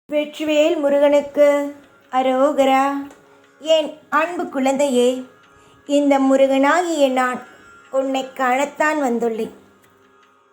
வெற்றிவேல் முருகனுக்கு அரோகரா. என் அன்பு குழந்தையே, இந்த முருகனாகிய நான் உன்னை காணத்தான் வந்துள்ளேன்.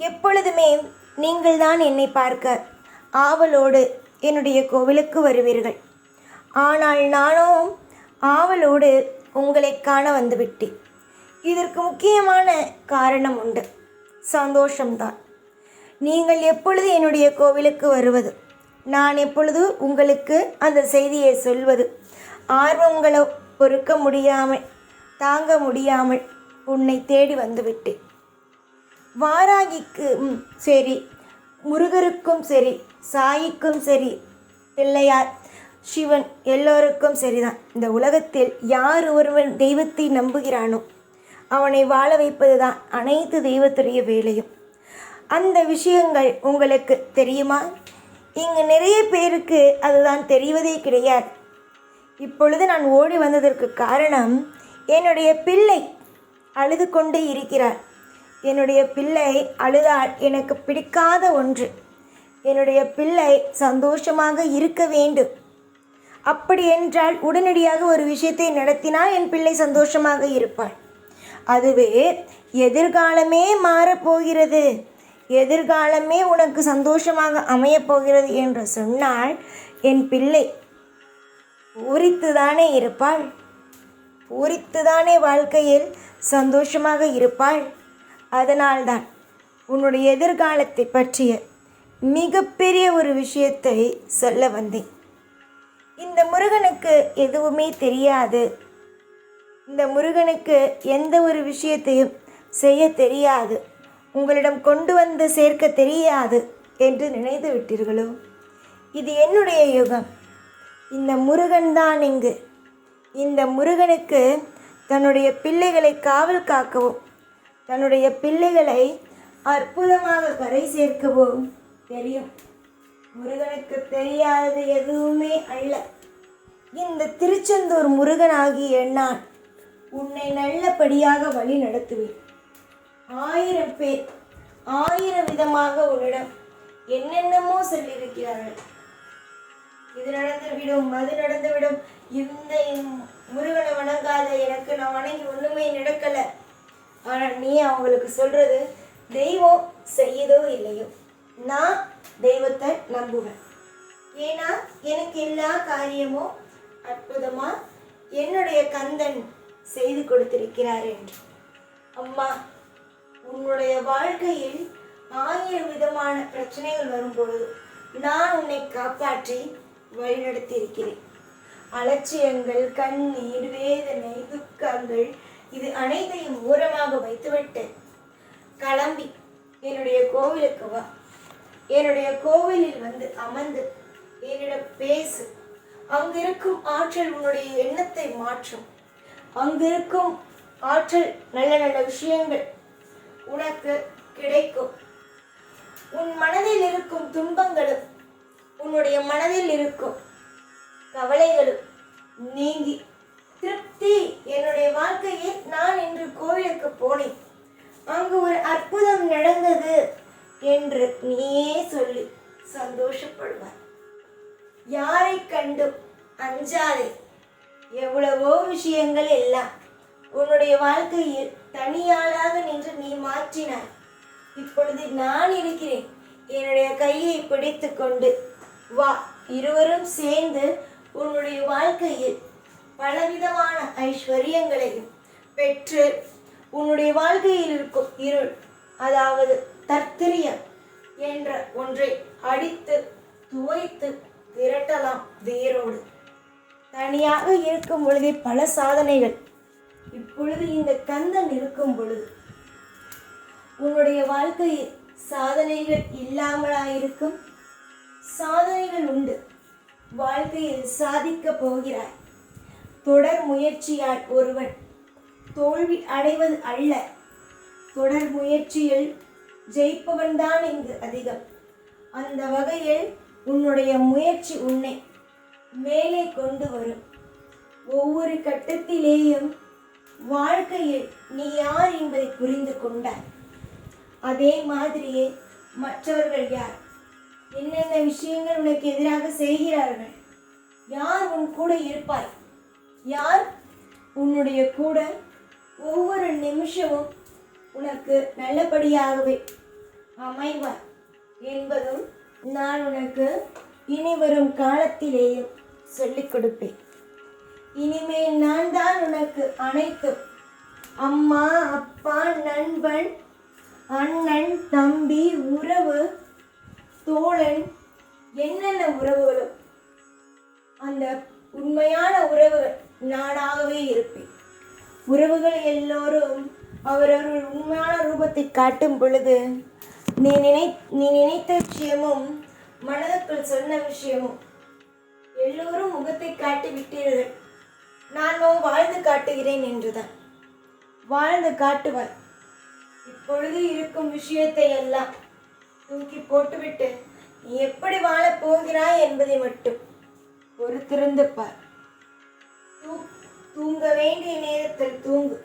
எப்பொழுதுமே நீங்கள்தான் என்னை பார்க்க ஆவலோடு என்னுடைய கோவிலுக்கு வருவீர்கள். ஆனால் நானும் ஆவலோடு உங்களை காண வந்துவிட்டேன். இதற்கு முக்கியமான காரணம் உண்டு, சந்தோஷம்தான். நீங்கள் எப்பொழுது என்னுடைய கோவிலுக்கு வருவது, நான் எப்பொழுது உங்களுக்கு அந்த செய்தியை சொல்வது, ஆர்வங்களோ பொறுக்க முடியாமல் தாங்க முடியாமல் உன்னை தேடி வந்துவிட்டேன். வாராகிக்கும் சரி, முருகருக்கும் சரி, சாயிக்கும் சரி, பிள்ளையார், சிவன் எல்லோருக்கும் சரிதான். இந்த உலகத்தில் யார் ஒருவன் தெய்வத்தை நம்புகிறானோ அவனை வாழ வைப்பது தான் அனைத்து தெய்வத்துடைய வேலையும். அந்த விஷயங்கள் உங்களுக்கு தெரியுமா? இங்கு நிறைய பேருக்கு அதுதான் தெரிவதே கிடையாது. இப்பொழுது நான் ஓடி வந்ததற்கு காரணம், என்னுடைய பிள்ளை அழுது கொண்டு இருக்கிறார். என்னுடைய பிள்ளை அழுதால் எனக்கு பிடிக்காத ஒன்று. என்னுடைய பிள்ளை சந்தோஷமாக இருக்க வேண்டும். அப்படி என்றால் உடனடியாக ஒரு விஷயத்தை நடத்தினால் என் பிள்ளை சந்தோஷமாக இருப்பாள். அதுவே எதிர்காலமே மாறப்போகிறது, எதிர்காலமே உனக்கு சந்தோஷமாக அமையப்போகிறது என்று சொன்னால் என் பிள்ளை பூரித்துதானே இருப்பாள், பூரித்துதானே வாழ்க்கையில் சந்தோஷமாக இருப்பாள். அதனால்தான் உன்னுடைய எதிர்காலத்தை பற்றிய மிகப்பெரிய ஒரு விஷயத்தை சொல்ல வந்தேன். இந்த முருகனுக்கு எதுவுமே தெரியாது, இந்த முருகனுக்கு எந்த ஒரு விஷயத்தையும் செய்ய தெரியாது, உங்களிடம் கொண்டு வந்து சேர்க்க தெரியாது என்று நினைத்து விட்டீர்களோ? இது என்னுடைய யுகம். இந்த முருகன் தான் இங்கு. இந்த முருகனுக்கு தன்னுடைய பிள்ளைகளை காவல் காக்கவும், தன்னுடைய பிள்ளைகளை அற்புதமாக கரை சேர்க்கவும் தெரியும். முருகனுக்கு தெரியாதது எதுவுமே அல்ல. இந்த திருச்செந்தூர் முருகனாகிய நான் உன்னை நல்லபடியாக வழி நடத்துவேன். 1000 பேர் 1000 விதமாக உன்னிடம் என்னென்னமோ சொல்லியிருக்கிறார்கள். இது நடந்துவிடும், அது நடந்துவிடும், இந்த முருகனை வணங்காத, எனக்கு நான் வணங்கி ஒன்றுமே நடக்கலை. ஆனால் நீ அவங்களுக்கு சொல்கிறது, தெய்வம் செய்யுதோ இல்லையோ, நான் தெய்வத்தை நம்புவேன். ஏன்னா எனக்கு எல்லா காரியமும் அற்புதமாக என்னுடைய கந்தன் செய்து கொடுத்திருக்கிறார் என்று. அம்மா, உன்னுடைய வாழ்க்கையில் 1000 விதமான பிரச்சனைகள் வரும்பொழுது நான் உன்னை காப்பாற்றி வழிநடத்தி இருக்கிறேன். அலட்சியங்கள், கண்ணீர், வேதனை, துக்கங்கள் இது அனைத்தையும் ஓரமாக வைத்துவிட்டு கிளம்பி என்னுடைய கோவிலுக்கு வா. என்னுடைய கோவிலில் வந்து அமர்ந்து என்னிடம் பேசு. அங்கிருக்கும் ஆற்றல் உன்னுடைய எண்ணத்தை மாற்றும். அங்கிருக்கும் ஆற்றல் நல்ல நல்ல விஷயங்கள் உனக்கு கிடைக்கும். உன் மனதில் இருக்கும் துன்பங்களும் உன்னுடைய மனதில் இருக்கும் கவலைகளும் நீங்கி திருப்தி. என்னுடைய வாழ்க்கையில் நான் இன்று கோவிலுக்கு போனேன், அங்கு ஒரு அற்புதம் நடந்தது என்று நீயே சொல்லி சந்தோஷப்படுவார். யாரை கண்டும் அஞ்சாதே. எவ்வளவோ விஷயங்கள் எல்லாம் உன்னுடைய வாழ்க்கையில் தனியாளாக நின்று நீ மாற்றினாய். இப்பொழுது நான் இருக்கிறேன். என்னுடைய கையை பிடித்து கொண்டு வா. இருவரும் சேர்ந்து உன்னுடைய வாழ்க்கையில் பலவிதமான ஐஸ்வர்யங்களையும் பெற்று உன்னுடைய வாழ்க்கையில் இருக்கும் இருள், அதாவது தர்த்திரியம் என்ற ஒன்றை அடித்து துவைத்து விரட்டலாம் வேரோடு. தனியாக இருக்கும் பொழுதே பல சாதனைகள். இப்பொழுது இந்த கந்தன் இருக்கும் பொழுது உன்னுடைய வாழ்க்கையில் சாதனைகள் இல்லாமலாயிருக்கும். சாதனைகள் உண்டு. வாழ்க்கையில் சாதிக்க போகிறாய். தொடர் முயற்சியால் ஒருவன் தோல்வி அடைவது அல்ல, தொடர் முயற்சியில் ஜெயிப்பவன் தான் இங்கு அதிகம். அந்த வகையில் உன்னுடைய முயற்சி உன்னை மேலே கொண்டு வரும். ஒவ்வொரு கட்டத்திலேயும் வாழ்க்கையில் நீ யார் என்பதை புரிந்து கொண்டாய். அதே மாதிரியே மற்றவர்கள் யார், என்னென்ன விஷயங்கள் உனக்கு எதிராக செய்கிறார்கள், யார் உன் கூட இருப்பாய், யார் உன்னுடைய கூட ஒவ்வொரு நிமிஷமும் உனக்கு நல்லபடியாகவே அமைவார் என்பதும் நான் உனக்கு இனி வரும் காலத்திலேயும் சொல்லிக் கொடுப்பேன். இனிமேல் நான் தான் உனக்கு அனைத்தும். அம்மா, அப்பா, நண்பன், அண்ணன், தம்பி, உறவு, தோழன், என்னென்ன உறவுகளோ அந்த உண்மையான உறவுகள் நானாகவே இருப்பேன். உறவுகள் எல்லோரும் அவரவர்கள் உண்மையான ரூபத்தை காட்டும் பொழுது நீ நினைத்த விஷயமும் மனதுக்குள் சொன்ன விஷயமும் எல்லோரும் முகத்தை காட்டி விட்டீர்கள். நானோ வாழ்ந்து காட்டுகிறேன் என்றுதான். வாழ்ந்து காட்டுவாய். இப்பொழுது இருக்கும் விஷயத்தை எல்லாம் தூக்கி போட்டுவிட்டு நீ எப்படி வாழப் போகிறாய் என்பதை மட்டும் பொறுத்திருந்து பார். தூங்க வேண்டிய நேரத்தில் தூங்கு.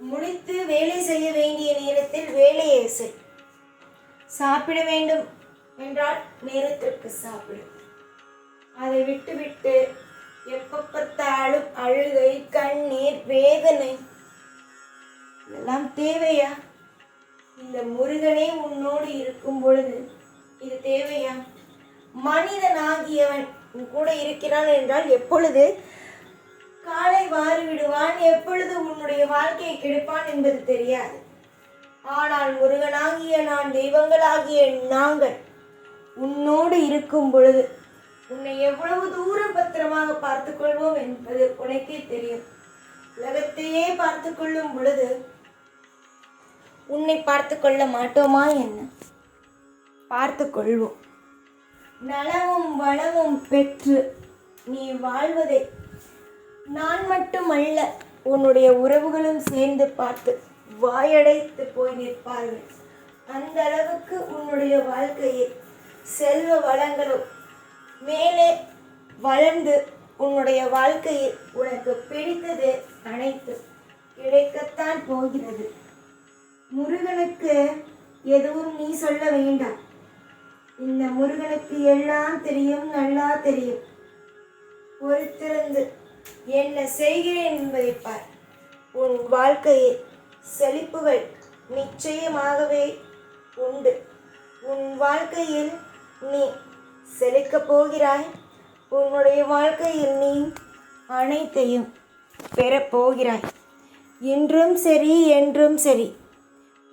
முடித்து வேலை செய்ய வேண்டிய நேரத்தில் வேலையை செய். சாப்பிட வேண்டும் என்றால் நேரத்திற்கு சாப்பிடு. அதை விட்டுவிட்டு எப்ப பார்த்தாலும் அழுகை, கண்ணீர், வேதனை இதெல்லாம் தேவையா? இந்த முருகனே உன்னோடு இருக்கும் பொழுது இது தேவையா? மனிதனாகியவன் உன் கூட இருக்கிறான் என்றால் எப்பொழுது காலை வாரி விடுவான், எப்பொழுது உன்னுடைய வாழ்க்கையை கெடுப்பான் என்பது தெரியாது. ஆனால் முருகனாகிய நான், தெய்வங்களாகிய நாங்கள் உன்னோடு இருக்கும் பொழுது உன்னை எவ்வளவு தூரம் பத்திரமாக பார்த்து கொள்வோம் என்பது உனக்கே தெரியும். உலகத்தையே பார்த்து கொள்ளும் பொழுது உன்னை பார்த்து கொள்ள மாட்டோமா என்ன? பார்த்து கொள்வோம். நலமும் வளமும் பெற்று நீ வாழ்வதை நான் மட்டுமல்ல, உன்னுடைய உறவுகளும் சேர்ந்து பார்த்து வாயடைத்து போய் நிற்பார்கள். அந்த அளவுக்கு உன்னுடைய வாழ்க்கையில் செல்வ வளங்களும் மேலே வளர்ந்து உன்னுடைய வாழ்க்கையில் உனக்கு பிடித்தது அனைத்து கிடைக்கத்தான் போகிறது. முருகனுக்கு எதுவும் நீ சொல்ல வேண்டாம். இந்த முருகனுக்கு எல்லாம் தெரியும், நல்லா தெரியும். பொறுத்திருந்து என்ன செய்கிறேன் என்பதை பார். உன் வாழ்க்கையில் செழிப்புகள் நிச்சயமாகவே உண்டு. உன் வாழ்க்கையில் நீ செழிக்கப் போகிறாய். உன்னுடைய வாழ்க்கையில் நீ அனைத்தையும் பெறப்போகிறாய். இன்றும் சரி, என்றும் சரி,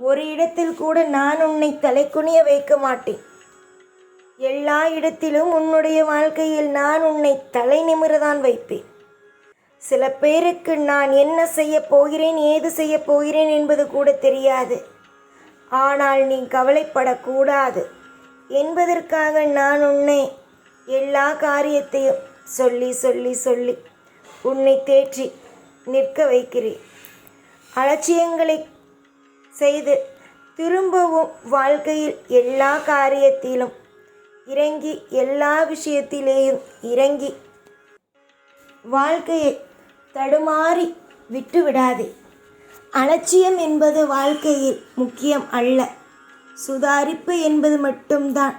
ஒரு இடத்தில் கூட நான் உன்னை தலைக்குனிய வைக்க மாட்டேன். எல்லா இடத்திலும் உன்னுடைய வாழ்க்கையில் நான் உன்னை தலை நிமிரதான் வைப்பேன். சில பேருக்கு நான் என்ன செய்ய போகிறேன், ஏது செய்ய போகிறேன் என்பது கூட தெரியாது. ஆனால் நீ கவலைப்படக்கூடாது என்பதற்காக நான் உன்னை எல்லா காரியத்தையும் சொல்லி சொல்லி சொல்லி உன்னை தேற்றி நிற்க வைக்கிறேன். அலட்சியங்களை செய்து திரும்பவும் வாழ்க்கையில் எல்லா காரியத்திலும் இறங்கி, எல்லா விஷயத்திலேயும் இறங்கி வாழ்க்கையை தடுமாறி விட்டு விடாதே. அலட்சியம் என்பது வாழ்க்கையில் முக்கியம் அல்ல. சுதாரிப்பு என்பது மட்டும்தான்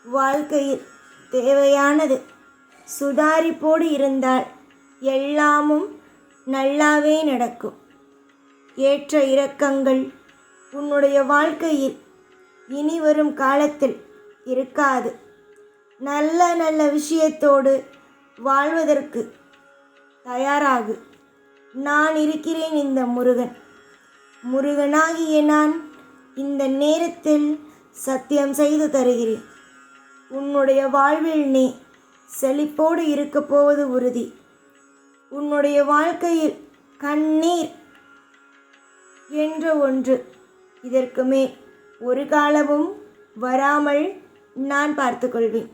வாழ்க்கையில் தேவையானது. சுதாரிப்போடு இருந்தால் எல்லாமும் நல்லாவே நடக்கும். ஏற்ற இறக்கங்கள் உன்னுடைய வாழ்க்கையில் இனி வரும் காலத்தில் இருக்காது. நல்ல நல்ல விஷயத்தோடு வாழ்வதற்கு தயாராகு. நான் இருக்கிறேன். இந்த முருகனாகிய நான் இந்த நேரத்தில் சத்தியம் செய்து தருகிறேன். உன்னுடைய வாழ்வில் நீ செழிப்போடு இருக்கப் போவது உறுதி. உன்னுடைய வாழ்க்கையில் கண்ணீர் என்ற ஒன்று இதற்கு மேல் ஒரு காலமும் வராமல் நான் பார்த்துக்கொள்வேன்.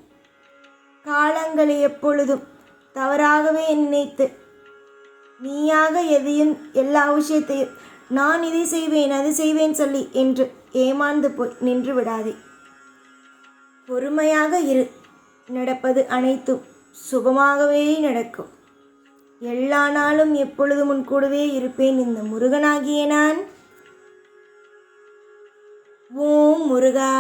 காலங்களை எப்பொழுதும் தவறாகவே நினைத்து நீயாக எதையும் எல்லா விஷயத்தையும் நான் இதை செய்வேன் அது செய்வேன் சொல்லி என்று ஏமாந்து போய் நின்று விடாதே. பொறுமையாக இரு. நடப்பது அனைத்தும் சுபமாகவே நடக்கும். எல்லா நாளும் எப்பொழுதும் உன் கூடவே இருப்பேன். இந்த முருகனாகிய நான். ஓம் முருகா.